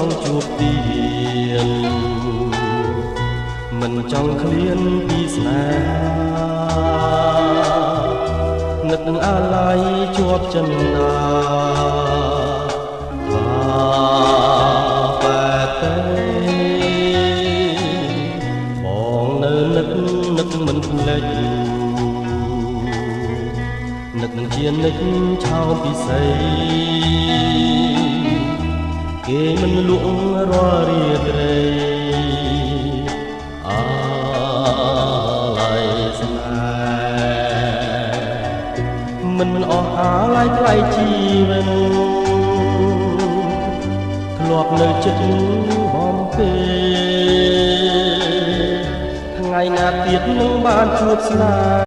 ង់ជួបទៀនមិនចង់ឃ្លានពីស្នេហានឹកអាឡ័យជាប់ចិន្តាបែបទេបងនៅនឹកមិនភ្លេចនឹកជានិចឆោមពិសីគេមិនលក់រាល់រាត្រីអាឡ័យស្នេហ៍មិនអស់អាឡ័យថ្លៃជីវិតធ្លាប់នៅចិត្តបំពេថ្ងៃណាទៀតនឹងបានជួបស្នេហ៍